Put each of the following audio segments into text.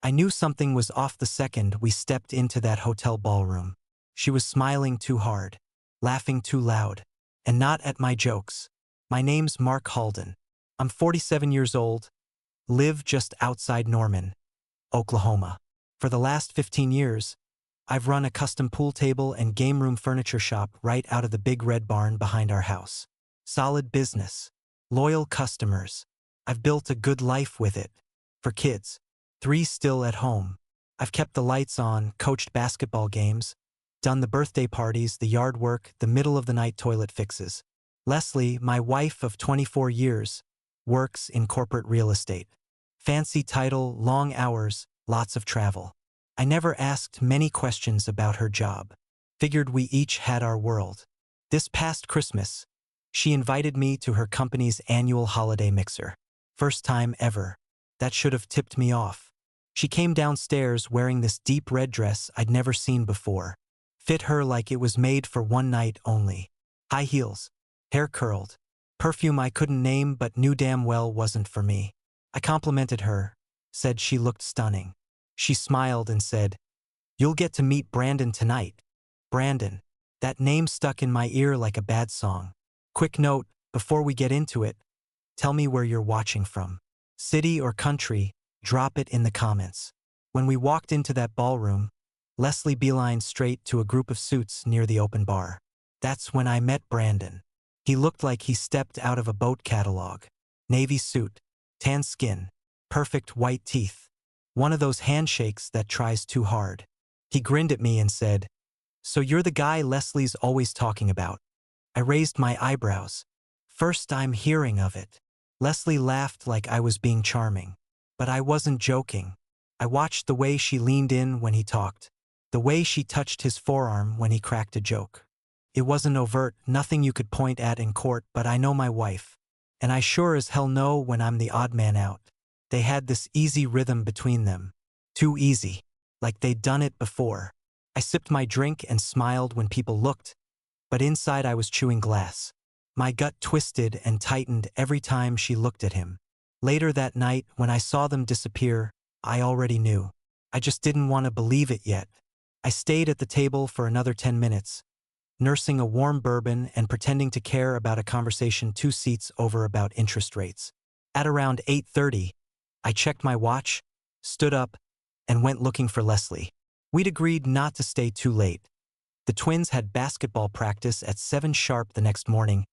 I knew something was off the second we stepped into that hotel ballroom. She was smiling too hard, laughing too loud, and not at my jokes. My name's Mark Halden. I'm 47 years old, live just outside Norman, Oklahoma. For the last 15 years, I've run a custom pool table and game room furniture shop right out of the big red barn behind our house. Solid business. Loyal customers. I've built a good life with it. For kids. 3 still at home. I've kept the lights on, coached basketball games, done the birthday parties, the yard work, the middle-of-the-night toilet fixes. Leslie, my wife of 24 years, works in corporate real estate. Fancy title, long hours, lots of travel. I never asked many questions about her job. Figured we each had our world. This past Christmas, she invited me to her company's annual holiday mixer. First time ever. That should have tipped me off. She came downstairs wearing this deep red dress I'd never seen before. Fit her like it was made for one night only. High heels, hair curled, perfume I couldn't name but knew damn well wasn't for me. I complimented her, said she looked stunning. She smiled and said, "You'll get to meet Brandon tonight." Brandon. That name stuck in my ear like a bad song. Quick note, before we get into it, tell me where you're watching from. City or country, drop it in the comments. When we walked into that ballroom, Leslie beelined straight to a group of suits near the open bar. That's when I met Brandon. He looked like he stepped out of a boat catalog. Navy suit, tan skin, perfect white teeth. One of those handshakes that tries too hard. He grinned at me and said, "So you're the guy Leslie's always talking about." I raised my eyebrows. First I'm hearing of it. Leslie laughed like I was being charming. But I wasn't joking. I watched the way she leaned in when he talked. The way she touched his forearm when he cracked a joke. It wasn't overt, nothing you could point at in court, but I know my wife. And I sure as hell know when I'm the odd man out. They had this easy rhythm between them. Too easy. Like they'd done it before. I sipped my drink and smiled when people looked, but inside I was chewing glass. My gut twisted and tightened every time she looked at him. Later that night, when I saw them disappear, I already knew. I just didn't want to believe it yet. I stayed at the table for another 10 minutes, nursing a warm bourbon and pretending to care about a conversation 2 seats over about interest rates. At around 8:30, I checked my watch, stood up, and went looking for Leslie. We'd agreed not to stay too late. The twins had basketball practice at 7 sharp the next morning,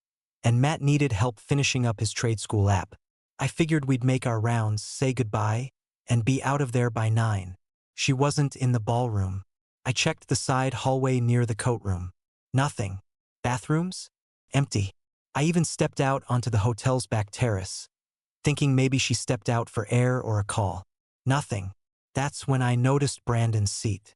and Matt needed help finishing up his trade school app. I figured we'd make our rounds, say goodbye, and be out of there by 9. She wasn't in the ballroom. I checked the side hallway near the coat room. Nothing. Bathrooms? Empty. I even stepped out onto the hotel's back terrace, thinking maybe she stepped out for air or a call. Nothing. That's when I noticed Brandon's seat.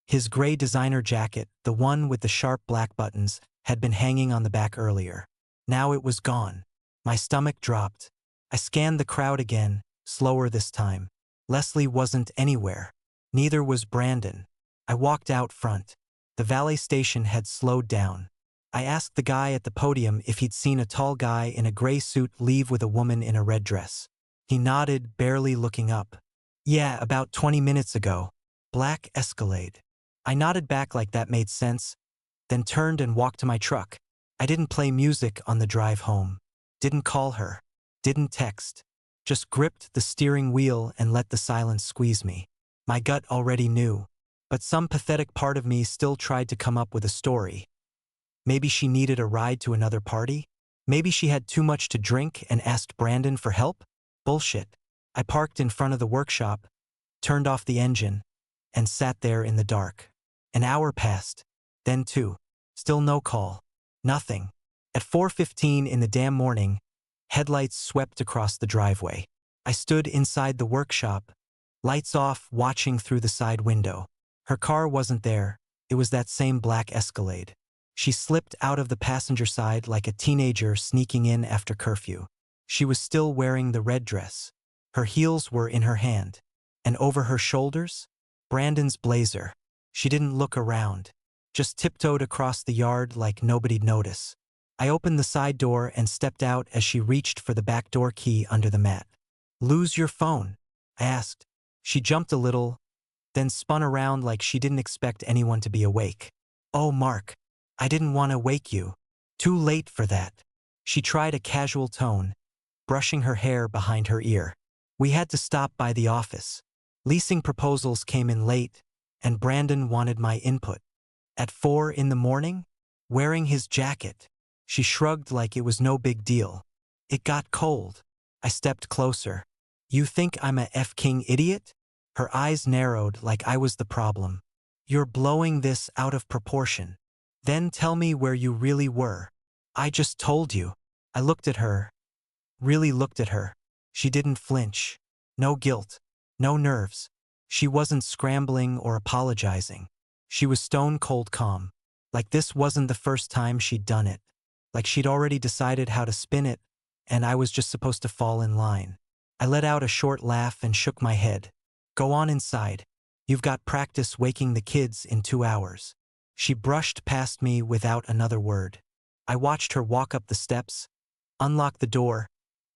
His gray designer jacket, the one with the sharp black buttons, had been hanging on the back earlier. Now it was gone. My stomach dropped. I scanned the crowd again, slower this time. Leslie wasn't anywhere. Neither was Brandon. I walked out front. The valet station had slowed down. I asked the guy at the podium if he'd seen a tall guy in a gray suit leave with a woman in a red dress. He nodded, barely looking up. "Yeah, about 20 minutes ago. Black Escalade." I nodded back like that made sense, then turned and walked to my truck. I didn't play music on the drive home. Didn't call her. Didn't text. Just gripped the steering wheel and let the silence squeeze me. My gut already knew, but some pathetic part of me still tried to come up with a story. Maybe she needed a ride to another party? Maybe she had too much to drink and asked Brandon for help? Bullshit. I parked in front of the workshop, turned off the engine, and sat there in the dark. An hour passed, then 2. Still no call. Nothing. At 4:15 in the damn morning, headlights swept across the driveway. I stood inside the workshop, lights off, watching through the side window. Her car wasn't there. It was that same black Escalade. She slipped out of the passenger side like a teenager sneaking in after curfew. She was still wearing the red dress. Her heels were in her hand. And over her shoulders, Brandon's blazer. She didn't look around, just tiptoed across the yard like nobody'd notice. I opened the side door and stepped out as she reached for the back door key under the mat. "Lose your phone?" I asked. She jumped a little, then spun around like she didn't expect anyone to be awake. "Oh, Mark, I didn't want to wake you. Too late for that." She tried a casual tone, brushing her hair behind her ear. "We had to stop by the office. Leasing proposals came in late, and Brandon wanted my input. At 4 in the morning? Wearing his jacket." She shrugged like it was no big deal. "It got cold." I stepped closer. "You think I'm a F-king idiot?" Her eyes narrowed like I was the problem. "You're blowing this out of proportion. Then tell me where you really were." "I just told you." I looked at her, really looked at her. She didn't flinch. No guilt. No nerves. She wasn't scrambling or apologizing. She was stone-cold calm. Like this wasn't the first time she'd done it. Like she'd already decided how to spin it, and I was just supposed to fall in line. I let out a short laugh and shook my head. "Go on inside. You've got practice waking the kids in 2 hours." She brushed past me without another word. I watched her walk up the steps, unlock the door,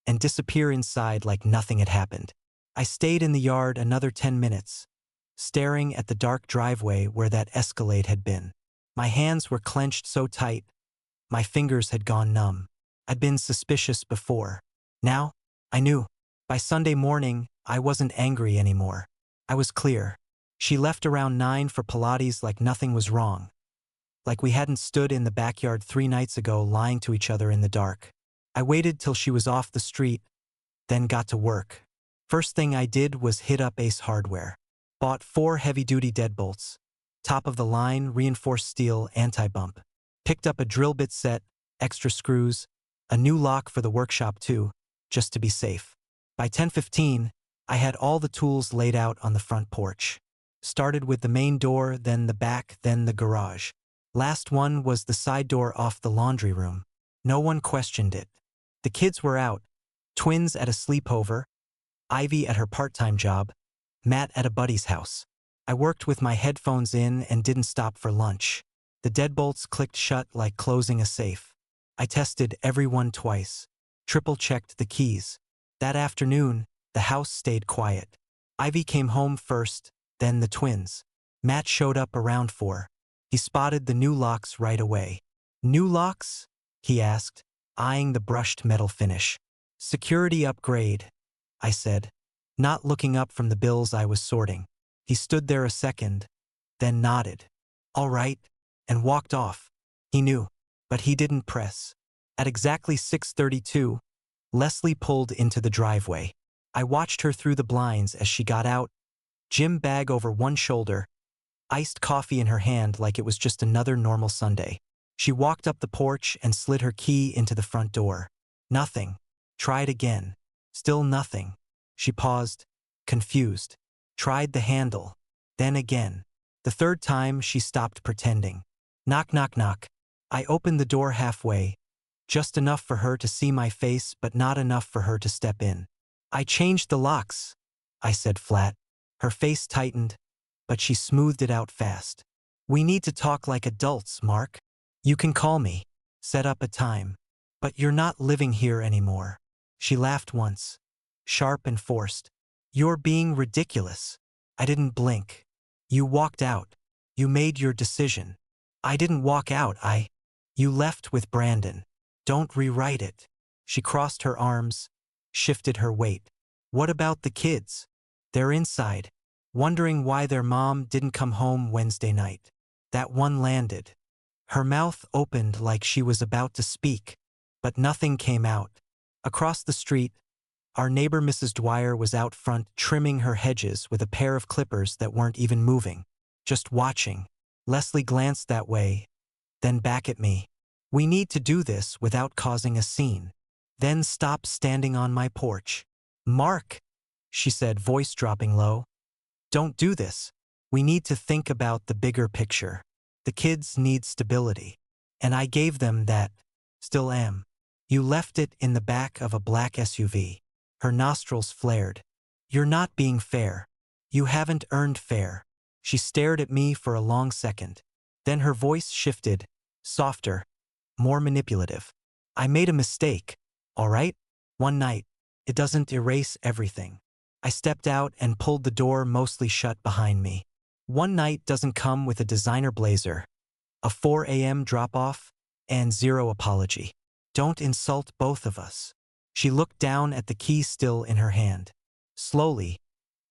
and disappear inside like nothing had happened. I stayed in the yard another 10 minutes, staring at the dark driveway where that Escalade had been. My hands were clenched so tight, my fingers had gone numb. I'd been suspicious before. Now, I knew. By Sunday morning, I wasn't angry anymore. I was clear. She left around 9 for Pilates like nothing was wrong. Like we hadn't stood in the backyard 3 nights ago lying to each other in the dark. I waited till she was off the street, then got to work. First thing I did was hit up Ace Hardware. Bought 4 heavy-duty deadbolts. Top-of-the-line reinforced steel anti-bump. Picked up a drill bit set, extra screws, a new lock for the workshop too, just to be safe. By 10:15, I had all the tools laid out on the front porch. Started with the main door, then the back, then the garage. Last one was the side door off the laundry room. No one questioned it. The kids were out. Twins at a sleepover, Ivy at her part-time job, Matt at a buddy's house. I worked with my headphones in and didn't stop for lunch. The deadbolts clicked shut like closing a safe. I tested every one twice. Triple-checked the keys. That afternoon, the house stayed quiet. Ivy came home first, then the twins. Matt showed up around 4. He spotted the new locks right away. "New locks?" he asked, eyeing the brushed metal finish. "Security upgrade," I said, not looking up from the bills I was sorting. He stood there a second, then nodded. "All right," and walked off. He knew, but he didn't press. At exactly 6:32, Leslie pulled into the driveway. I watched her through the blinds as she got out, gym bag over one shoulder, iced coffee in her hand like it was just another normal Sunday. She walked up the porch and slid her key into the front door. Nothing. Tried again. Still nothing. She paused, confused. Tried the handle. Then again. The third time, she stopped pretending. Knock, knock, knock. I opened the door halfway, just enough for her to see my face but not enough for her to step in. "I changed the locks," I said flat. Her face tightened, but she smoothed it out fast. "We need to talk like adults, Mark. You can call me. Set up a time. But you're not living here anymore." She laughed once, sharp and forced. "You're being ridiculous." I didn't blink. "You walked out. You made your decision." "I didn't walk out, You left with Brandon. Don't rewrite it." She crossed her arms, shifted her weight. "What about the kids? They're inside, wondering why their mom didn't come home Wednesday night." That one landed. Her mouth opened like she was about to speak, but nothing came out. Across the street, our neighbor Mrs. Dwyer was out front trimming her hedges with a pair of clippers that weren't even moving, just watching. Leslie glanced that way, then back at me. "We need to do this without causing a scene. Then stop standing on my porch." "Mark," she said, voice dropping low. "Don't do this. We need to think about the bigger picture. The kids need stability. And I gave them that. Still am." "You left it in the back of a black SUV. Her nostrils flared. "You're not being fair. You haven't earned fair." She stared at me for a long second. Then her voice shifted, softer, more manipulative. "I made a mistake, all right? One night. It doesn't erase everything. I stepped out and pulled the door mostly shut behind me. One night doesn't come with a designer blazer, a 4 a.m. drop-off, and zero apology. Don't insult both of us. She looked down at the key still in her hand. Slowly,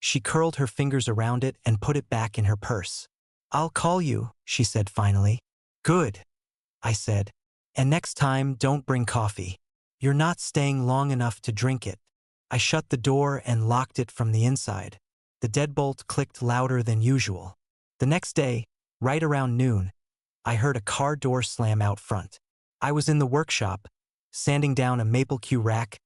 she curled her fingers around it and put it back in her purse. I'll call you, she said finally. Good, I said. And next time, don't bring coffee. You're not staying long enough to drink it. I shut the door and locked it from the inside. The deadbolt clicked louder than usual. The next day, right around noon, I heard a car door slam out front. I was in the workshop, sanding down a maple Q rack,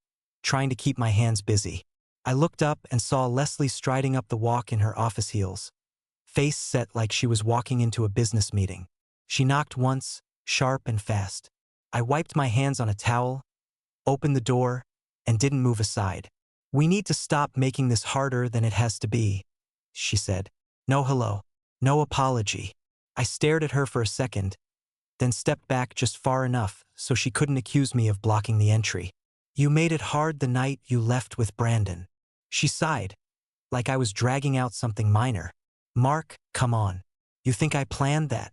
trying to keep my hands busy. I looked up and saw Leslie striding up the walk in her office heels, face set like she was walking into a business meeting. She knocked once, sharp and fast. I wiped my hands on a towel, opened the door, and didn't move aside. We need to stop making this harder than it has to be, she said. No hello, no apology. I stared at her for a second, then stepped back just far enough so she couldn't accuse me of blocking the entry. You made it hard the night you left with Brandon. She sighed, like I was dragging out something minor. Mark, come on. You think I planned that?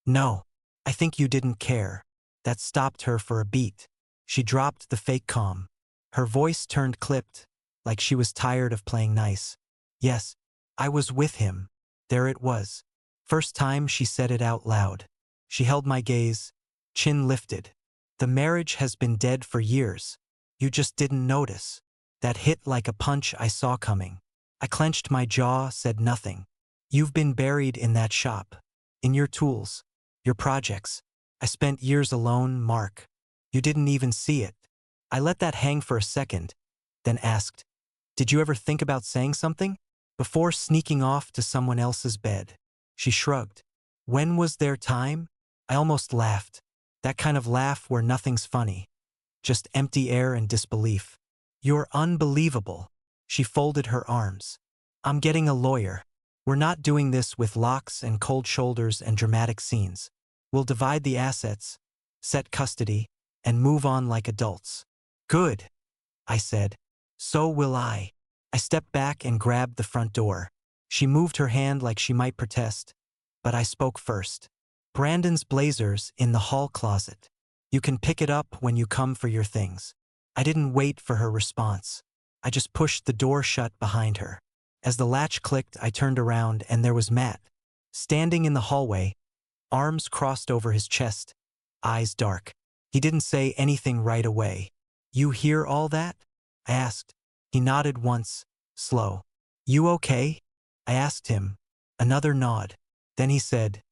No. I think you didn't care. That stopped her for a beat. She dropped the fake calm. Her voice turned clipped, like she was tired of playing nice. Yes, I was with him. There it was. First time she said it out loud. She held my gaze, chin lifted. The marriage has been dead for years. You just didn't notice. That hit like a punch I saw coming. I clenched my jaw, said nothing. You've been buried in that shop. In your tools. Your projects. I spent years alone, Mark. You didn't even see it. I let that hang for a second, then asked, did you ever think about saying something? Before sneaking off to someone else's bed. She shrugged. When was there time? I almost laughed. That kind of laugh where nothing's funny. Just empty air and disbelief. You're unbelievable. She folded her arms. I'm getting a lawyer. We're not doing this with locks and cold shoulders and dramatic scenes. We'll divide the assets, set custody, and move on like adults. Good, I said. So will I. I stepped back and grabbed the front door. She moved her hand like she might protest, but I spoke first. Brandon's blazer's in the hall closet. You can pick it up when you come for your things. I didn't wait for her response. I just pushed the door shut behind her. As the latch clicked, I turned around and there was Matt, standing in the hallway, arms crossed over his chest, eyes dark. He didn't say anything right away. You hear all that? I asked. He nodded once, slow. You okay? I asked him. Another nod. Then he said,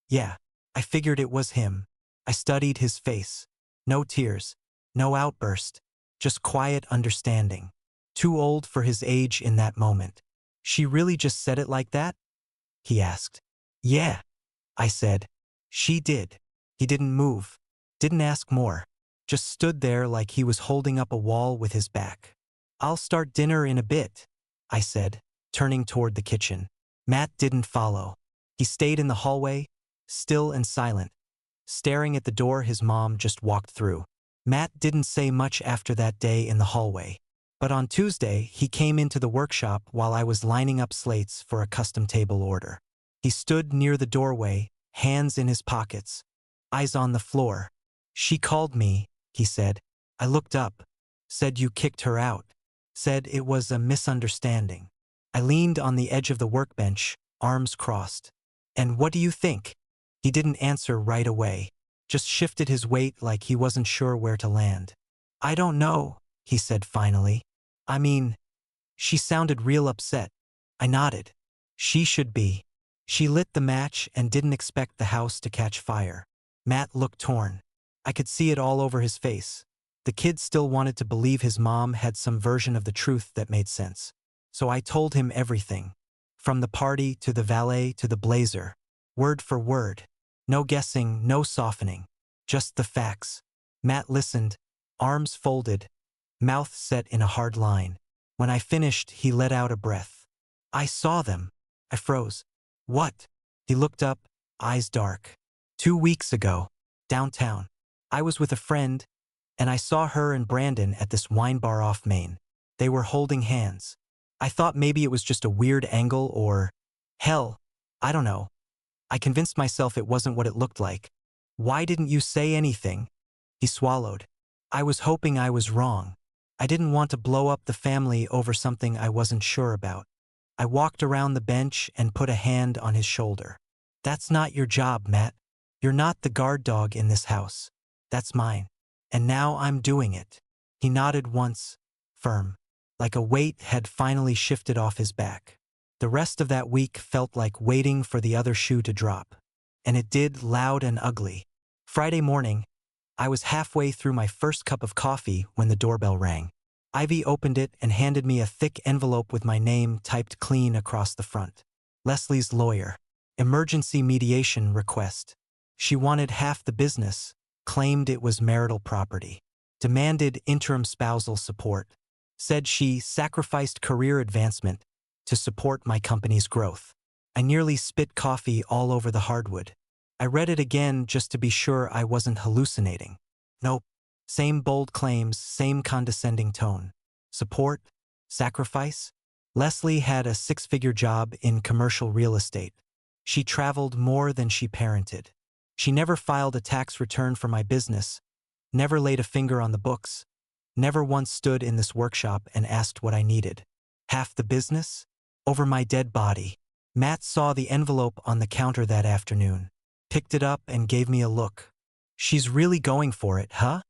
yeah. I figured it was him. I studied his face. No tears, no outburst, just quiet understanding. Too old for his age in that moment. She really just said it like that? He asked. Yeah, I said. She did. He didn't move, didn't ask more, just stood there like he was holding up a wall with his back. I'll start dinner in a bit, I said, turning toward the kitchen. Matt didn't follow. He stayed in the hallway, still and silent, staring at the door his mom just walked through. Matt didn't say much after that day in the hallway. But on Tuesday, he came into the workshop while I was lining up slates for a custom table order. He stood near the doorway, hands in his pockets, eyes on the floor. She called me, he said. I looked up, said you kicked her out, said it was a misunderstanding. I leaned on the edge of the workbench, arms crossed. And what do you think? He didn't answer right away, just shifted his weight like he wasn't sure where to land. I don't know, he said finally. I mean, she sounded real upset. I nodded. She should be. She lit the match and didn't expect the house to catch fire. Matt looked torn. I could see it all over his face. The kid still wanted to believe his mom had some version of the truth that made sense. So I told him everything. From the party to the valet to the blazer. Word for word. No guessing, no softening. Just the facts. Matt listened, arms folded, mouth set in a hard line. When I finished, he let out a breath. I saw them. I froze. What? He looked up, eyes dark. 2 weeks ago, downtown. I was with a friend, and I saw her and Brandon at this wine bar off Main. They were holding hands. I thought maybe it was just a weird angle or, hell, I don't know. I convinced myself it wasn't what it looked like. Why didn't you say anything? He swallowed. I was hoping I was wrong. I didn't want to blow up the family over something I wasn't sure about. I walked around the bench and put a hand on his shoulder. That's not your job, Matt. You're not the guard dog in this house. That's mine. And now I'm doing it. He nodded once, firm, like a weight had finally shifted off his back. The rest of that week felt like waiting for the other shoe to drop. And it did, loud and ugly. Friday morning, I was halfway through my first cup of coffee when the doorbell rang. Ivy opened it and handed me a thick envelope with my name typed clean across the front. Leslie's lawyer. Emergency mediation request. She wanted half the business, claimed it was marital property, demanded interim spousal support, said she sacrificed career advancement to support my company's growth. I nearly spit coffee all over the hardwood. I read it again just to be sure I wasn't hallucinating. Nope. Same bold claims, same condescending tone. Support? Sacrifice? Leslie had a six-figure job in commercial real estate. She traveled more than she parented. She never filed a tax return for my business, never laid a finger on the books, never once stood in this workshop and asked what I needed. Half the business? Over my dead body. Matt saw the envelope on the counter that afternoon, picked it up and gave me a look. She's really going for it, huh?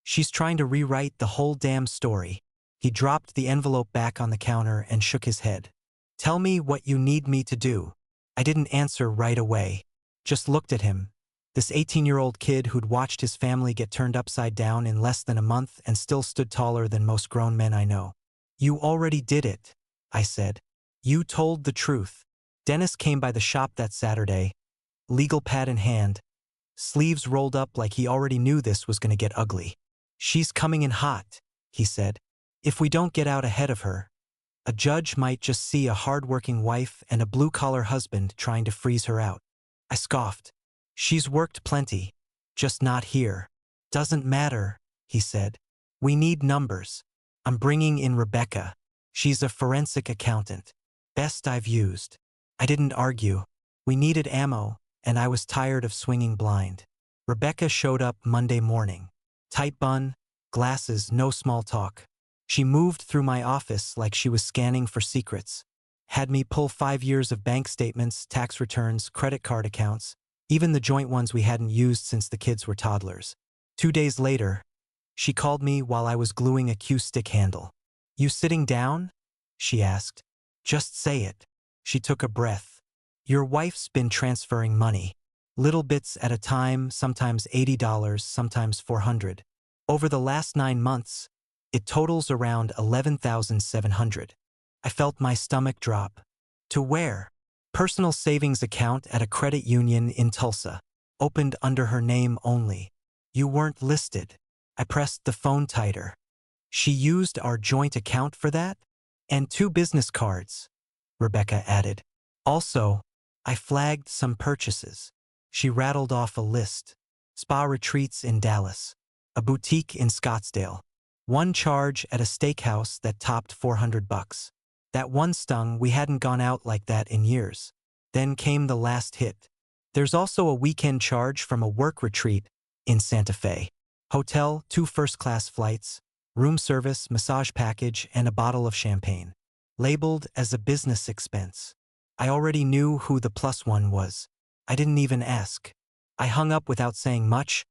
She's trying to rewrite the whole damn story. He dropped the envelope back on the counter and shook his head. Tell me what you need me to do. I didn't answer right away. Just looked at him. This 18-year-old kid who'd watched his family get turned upside down in less than a month and still stood taller than most grown men I know. You already did it, I said. You told the truth. Dennis came by the shop that Saturday, legal pad in hand, sleeves rolled up like he already knew this was going to get ugly. She's coming in hot, he said. If we don't get out ahead of her, a judge might just see a hard-working wife and a blue-collar husband trying to freeze her out. I scoffed. She's worked plenty, just not here. Doesn't matter, he said. We need numbers. I'm bringing in Rebecca. She's a forensic accountant. Best I've used. I didn't argue. We needed ammo, and I was tired of swinging blind. Rebecca showed up Monday morning. Tight bun, glasses, no small talk. She moved through my office like she was scanning for secrets. Had me pull 5 years of bank statements, tax returns, credit card accounts, even the joint ones we hadn't used since the kids were toddlers. 2 days later, she called me while I was gluing a cue stick handle. You sitting down? She asked. Just say it. She took a breath. Your wife's been transferring money. Little bits at a time, sometimes $80, sometimes $400. Over the last 9 months, it totals around $11,700. I felt my stomach drop. To where? Personal savings account at a credit union in Tulsa. Opened under her name only. You weren't listed. I pressed the phone tighter. She used our joint account for that? And 2 business cards, Rebecca added. Also, I flagged some purchases. She rattled off a list. Spa retreats in Dallas. A boutique in Scottsdale. 1 charge at a steakhouse that topped $400. That one stung. We hadn't gone out like that in years. Then came the last hit. There's also a weekend charge from a work retreat in Santa Fe. Hotel, 2 first-class flights, room service, massage package, and a bottle of champagne. Labeled as a business expense. I already knew who the +1 was. I didn't even ask. I hung up without saying much,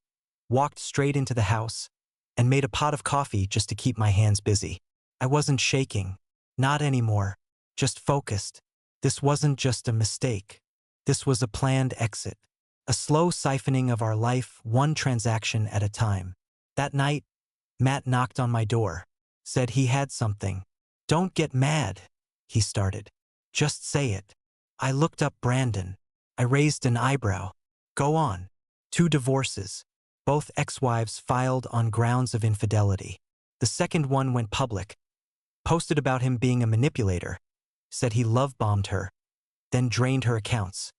walked straight into the house, and made a pot of coffee just to keep my hands busy. I wasn't shaking. Not anymore. Just focused. This wasn't just a mistake. This was a planned exit. A slow siphoning of our life, one transaction at a time. That night, Matt knocked on my door. Said he had something. Don't get mad, he started. Just say it. I looked up Brandon. I raised an eyebrow. Go on. 2 divorces. Both ex-wives filed on grounds of infidelity. The second one went public. Posted about him being a manipulator. Said he love-bombed her. Then drained her accounts.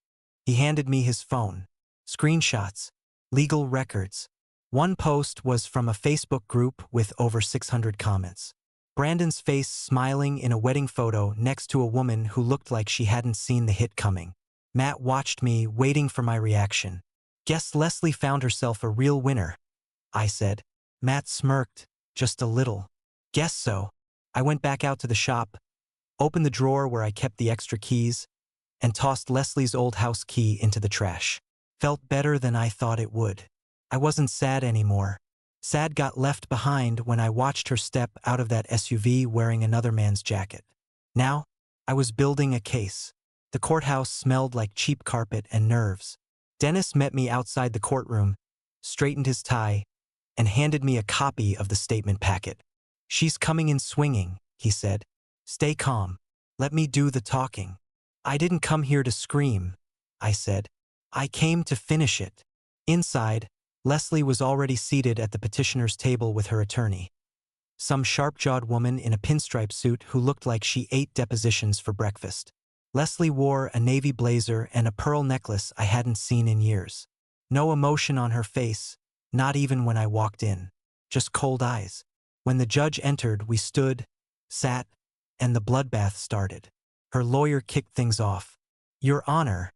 He handed me his phone. Screenshots. Legal records. One post was from a Facebook group with over 600 comments. Brandon's face smiling in a wedding photo next to a woman who looked like she hadn't seen the hit coming. Matt watched me, waiting for my reaction. Guess Leslie found herself a real winner, I said. Matt smirked, just a little. Guess so. I went back out to the shop, opened the drawer where I kept the extra keys, and tossed Leslie's old house key into the trash. Felt better than I thought it would. I wasn't sad anymore. Sad got left behind when I watched her step out of that SUV wearing another man's jacket. Now, I was building a case. The courthouse smelled like cheap carpet and nerves. Dennis met me outside the courtroom, straightened his tie, and handed me a copy of the statement packet. She's coming in swinging, he said. Stay calm. Let me do the talking. I didn't come here to scream, I said. I came to finish it. Inside, Leslie was already seated at the petitioner's table with her attorney. Some sharp-jawed woman in a pinstripe suit who looked like she ate depositions for breakfast. Leslie wore a navy blazer and a pearl necklace I hadn't seen in years. No emotion on her face, not even when I walked in. Just cold eyes. When the judge entered, we stood, sat, and the bloodbath started. Her lawyer kicked things off. Your Honor,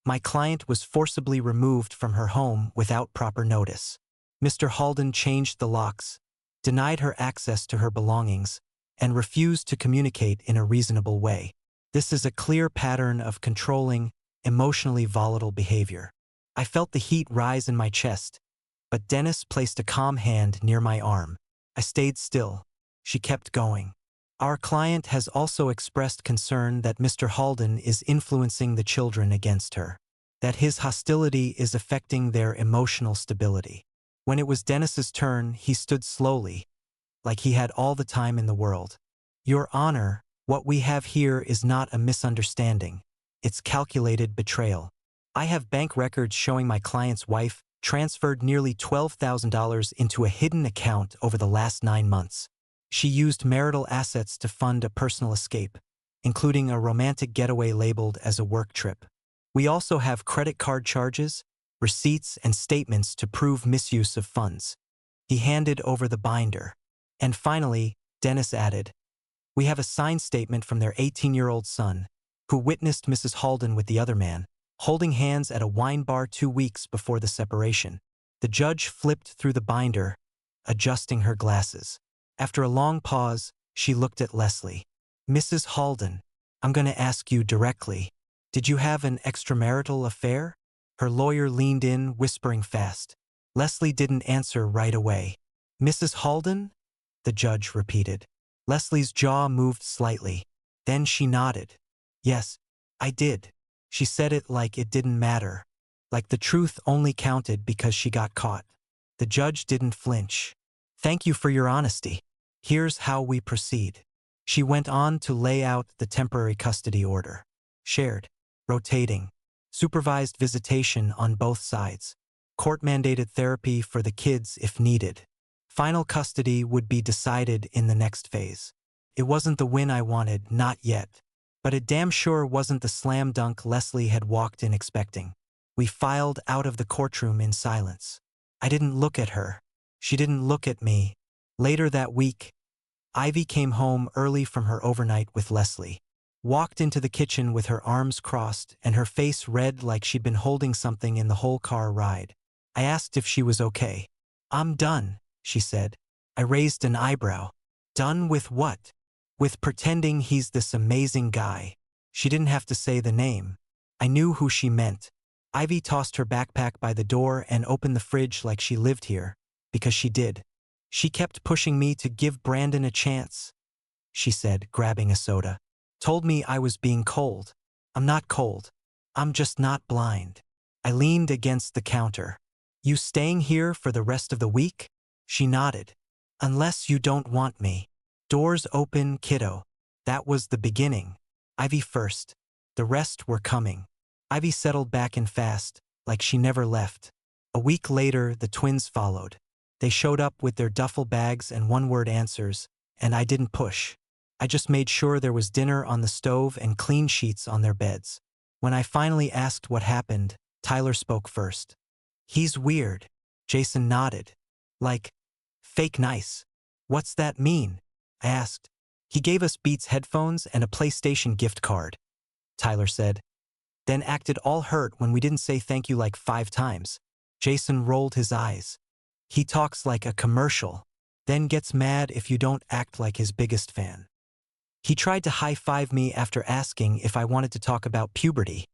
my client was forcibly removed from her home without proper notice. Mr. Halden changed the locks, denied her access to her belongings, and refused to communicate in a reasonable way. This is a clear pattern of controlling, emotionally volatile behavior. I felt the heat rise in my chest, but Dennis placed a calm hand near my arm. I stayed still. She kept going. Our client has also expressed concern that Mr. Halden is influencing the children against her, that his hostility is affecting their emotional stability. When it was Dennis's turn, he stood slowly, like he had all the time in the world. Your Honor, what we have here is not a misunderstanding. It's calculated betrayal. I have bank records showing my client's wife transferred nearly $12,000 into a hidden account over the last 9 months. She used marital assets to fund a personal escape, including a romantic getaway labeled as a work trip. We also have credit card charges, receipts, and statements to prove misuse of funds. He handed over the binder. And finally, Dennis added, we have a signed statement from their 18-year-old son, who witnessed Mrs. Halden with the other man, holding hands at a wine bar 2 weeks before the separation. The judge flipped through the binder, adjusting her glasses. After a long pause, she looked at Leslie. Mrs. Halden, I'm going to ask you directly. Did you have an extramarital affair? Her lawyer leaned in, whispering fast. Leslie didn't answer right away. Mrs. Halden? The judge repeated. Leslie's jaw moved slightly. Then she nodded. Yes, I did. She said it like it didn't matter, like the truth only counted because she got caught. The judge didn't flinch. Thank you for your honesty. Here's how we proceed. She went on to lay out the temporary custody order. Shared, rotating, supervised visitation on both sides, court-mandated therapy for the kids if needed. Final custody would be decided in the next phase. It wasn't the win I wanted, not yet. But it damn sure wasn't the slam dunk Leslie had walked in expecting. We filed out of the courtroom in silence. I didn't look at her. She didn't look at me. Later that week, Ivy came home early from her overnight with Leslie. Walked into the kitchen with her arms crossed and her face red like she'd been holding something in the whole car ride. I asked if she was okay. I'm done, she said. I raised an eyebrow. Done with what? With pretending he's this amazing guy. She didn't have to say the name. I knew who she meant. Ivy tossed her backpack by the door and opened the fridge like she lived here, because she did. She kept pushing me to give Brandon a chance, she said, grabbing a soda. Told me I was being cold. I'm not cold. I'm just not blind. I leaned against the counter. You staying here for the rest of the week? She nodded. Unless you don't want me. Doors open, kiddo. That was the beginning. Ivy first. The rest were coming. Ivy settled back in fast, like she never left. A week later, the twins followed. They showed up with their duffel bags and one-word answers, and I didn't push. I just made sure there was dinner on the stove and clean sheets on their beds. When I finally asked what happened, Tyler spoke first. He's weird. Jason nodded. Like, fake nice. What's that mean? I asked. He gave us Beats headphones and a PlayStation gift card, Tyler said. Then acted all hurt when we didn't say thank you like 5 times. Jason rolled his eyes. He talks like a commercial, then gets mad if you don't act like his biggest fan. He tried to high-five me after asking if I wanted to talk about puberty,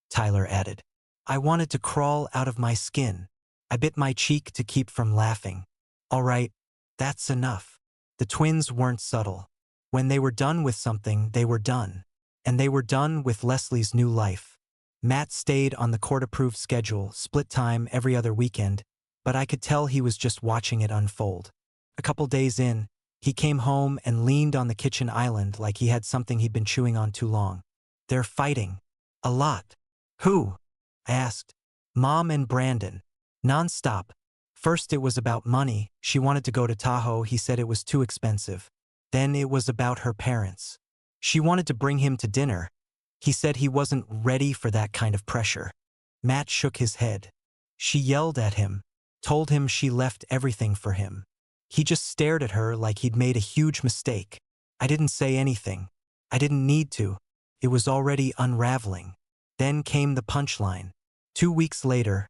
Tyler added. I wanted to crawl out of my skin. I bit my cheek to keep from laughing. All right, that's enough. The twins weren't subtle. When they were done with something, they were done. And they were done with Leslie's new life. Matt stayed on the court-approved schedule, split time every other weekend, but I could tell he was just watching it unfold. A couple days in, he came home and leaned on the kitchen island like he had something he'd been chewing on too long. They're fighting. A lot. Who? I asked. Mom and Brandon. Non-stop. First it was about money. She wanted to go to Tahoe. He said it was too expensive. Then it was about her parents. She wanted to bring him to dinner. He said he wasn't ready for that kind of pressure. Matt shook his head. She yelled at him, told him she left everything for him. He just stared at her like he'd made a huge mistake. I didn't say anything. I didn't need to. It was already unraveling. Then came the punchline. 2 weeks later,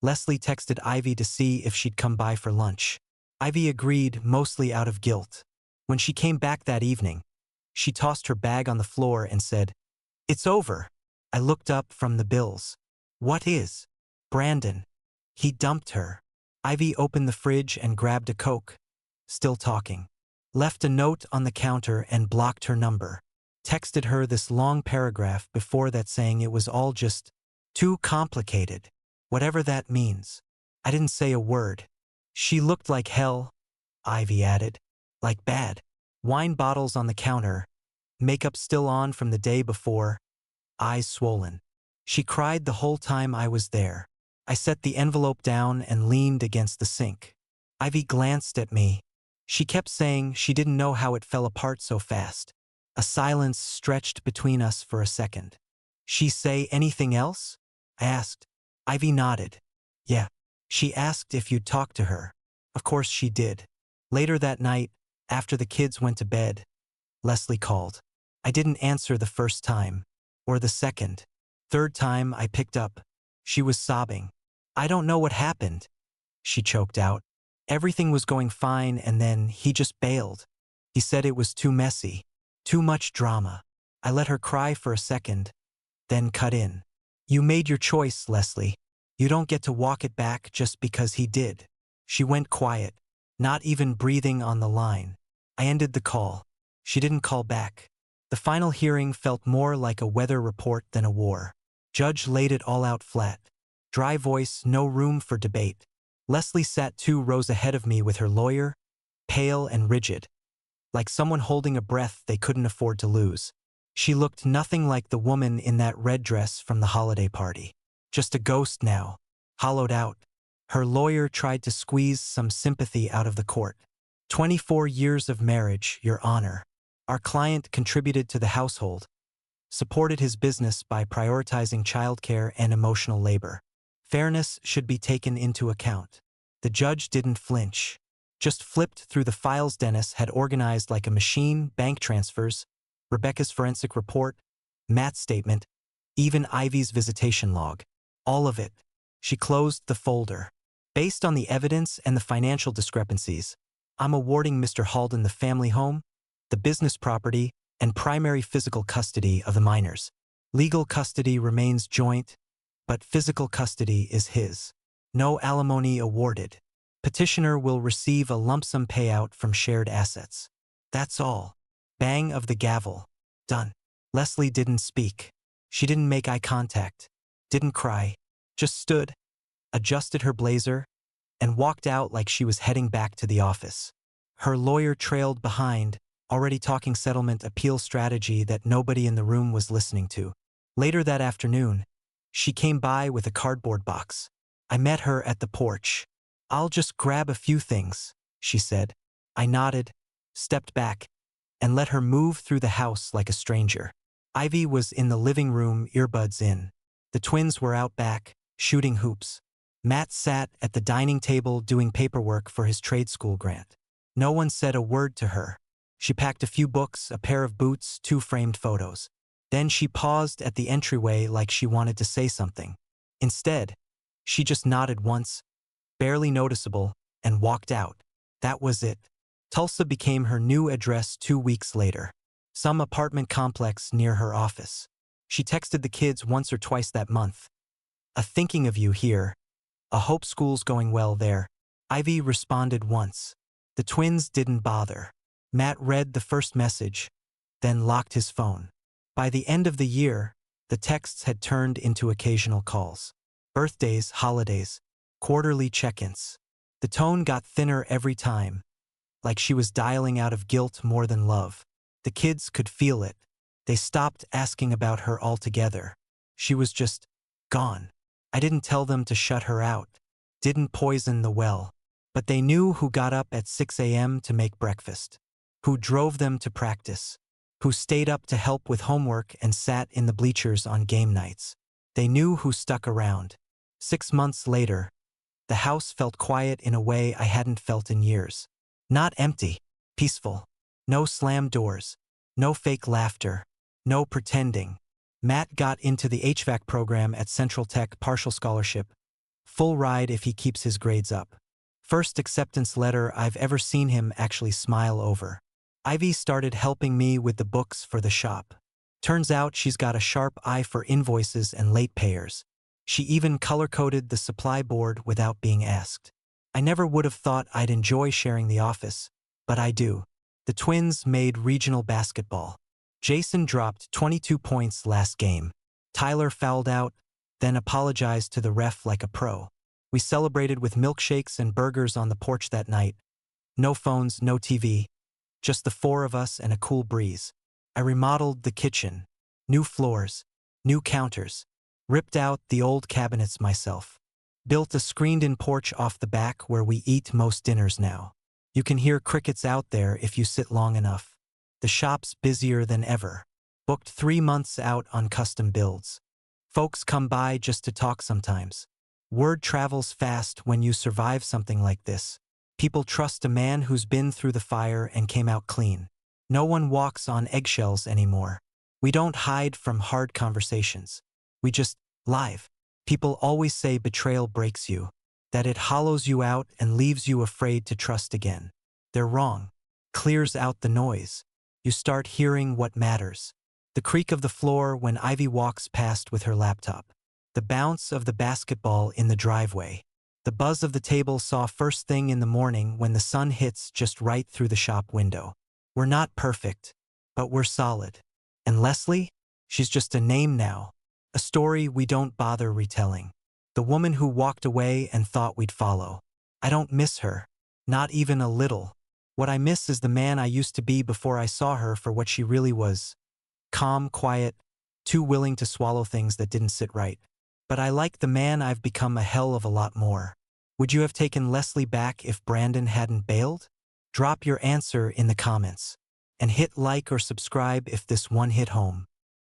Leslie texted Ivy to see if she'd come by for lunch. Ivy agreed, mostly out of guilt. When she came back that evening, she tossed her bag on the floor and said, "It's over." I looked up from the bills. What is? Brandon. He dumped her. Ivy opened the fridge and grabbed a Coke. Still talking. Left a note on the counter and blocked her number. Texted her this long paragraph before that saying it was all just too complicated. Whatever that means. I didn't say a word. She looked like hell, Ivy added. Like bad. Wine bottles on the counter. Makeup still on from the day before. Eyes swollen. She cried the whole time I was there. I set the envelope down and leaned against the sink. Ivy glanced at me. She kept saying she didn't know how it fell apart so fast. A silence stretched between us for a second. She say anything else? I asked. Ivy nodded. Yeah. She asked if you'd talk to her. Of course she did. Later that night, after the kids went to bed, Leslie called. I didn't answer the first time. Or the second. Third time I picked up. She was sobbing. I don't know what happened, she choked out. Everything was going fine and then he just bailed. He said it was too messy. Too much drama. I let her cry for a second, then cut in. You made your choice, Leslie. You don't get to walk it back just because he did. She went quiet, not even breathing on the line. I ended the call. She didn't call back. The final hearing felt more like a weather report than a war. Judge laid it all out flat. Dry voice, no room for debate. Leslie sat 2 rows ahead of me with her lawyer, pale and rigid, like someone holding a breath they couldn't afford to lose. She looked nothing like the woman in that red dress from the holiday party. Just a ghost now, hollowed out. Her lawyer tried to squeeze some sympathy out of the court. 24 years of marriage, Your Honor. Our client contributed to the household, supported his business by prioritizing childcare and emotional labor. Fairness should be taken into account. The judge didn't flinch. Just flipped through the files Dennis had organized like a machine, bank transfers, Rebecca's forensic report, Matt's statement, even Ivy's visitation log. All of it. She closed the folder. Based on the evidence and the financial discrepancies, I'm awarding Mr. Halden the family home, the business property, and primary physical custody of the minors. Legal custody remains joint, but physical custody is his. No alimony awarded. Petitioner will receive a lump sum payout from shared assets. That's all. Bang of the gavel. Done. Leslie didn't speak. She didn't make eye contact. Didn't cry. Just stood, adjusted her blazer, and walked out like she was heading back to the office. Her lawyer trailed behind, already talking settlement appeal strategy that nobody in the room was listening to. Later that afternoon, she came by with a cardboard box. I met her at the porch. I'll just grab a few things, she said. I nodded, stepped back, and let her move through the house like a stranger. Ivy was in the living room, earbuds in. The twins were out back, shooting hoops. Matt sat at the dining table doing paperwork for his trade school grant. No one said a word to her. She packed a few books, a pair of boots, 2 framed photos. Then she paused at the entryway like she wanted to say something. Instead, she just nodded once, barely noticeable, and walked out. That was it. Tulsa became her new address 2 weeks later. Some apartment complex near her office. She texted the kids once or twice that month. "A thinking of you here. I hope school's going well there." Ivy responded once. The twins didn't bother. Matt read the first message, then locked his phone. By the end of the year, the texts had turned into occasional calls. Birthdays, holidays, quarterly check-ins. The tone got thinner every time, like she was dialing out of guilt more than love. The kids could feel it. They stopped asking about her altogether. She was just gone. I didn't tell them to shut her out, didn't poison the well, but they knew who got up at 6 a.m. to make breakfast, who drove them to practice, who stayed up to help with homework and sat in the bleachers on game nights. They knew who stuck around. 6 months later, the house felt quiet in a way I hadn't felt in years. Not empty, peaceful. No slammed doors, no fake laughter, no pretending. Matt got into the HVAC program at Central Tech, partial scholarship, full ride if he keeps his grades up. First acceptance letter I've ever seen him actually smile over. Ivy started helping me with the books for the shop. Turns out she's got a sharp eye for invoices and late payers. She even color-coded the supply board without being asked. I never would have thought I'd enjoy sharing the office, but I do. The twins made regional basketball. Jason dropped 22 points last game. Tyler fouled out, then apologized to the ref like a pro. We celebrated with milkshakes and burgers on the porch that night. No phones, no TV. Just the 4 of us and a cool breeze. I remodeled the kitchen. New floors, new counters. Ripped out the old cabinets myself. Built a screened-in porch off the back where we eat most dinners now. You can hear crickets out there if you sit long enough. The shop's busier than ever. Booked 3 months out on custom builds. Folks come by just to talk sometimes. Word travels fast when you survive something like this. People trust a man who's been through the fire and came out clean. No one walks on eggshells anymore. We don't hide from hard conversations. We just live. People always say betrayal breaks you, that it hollows you out and leaves you afraid to trust again. They're wrong. Clears out the noise. You start hearing what matters. The creak of the floor when Ivy walks past with her laptop. The bounce of the basketball in the driveway. The buzz of the table saw first thing in the morning when the sun hits just right through the shop window. We're not perfect, but we're solid. And Leslie? She's just a name now. A story we don't bother retelling. The woman who walked away and thought we'd follow. I don't miss her. Not even a little. What I miss is the man I used to be before I saw her for what she really was. Calm, quiet, too willing to swallow things that didn't sit right. But I like the man I've become a hell of a lot more. Would you have taken Leslie back if Brandon hadn't bailed? Drop your answer in the comments. And hit like or subscribe if this one hit home.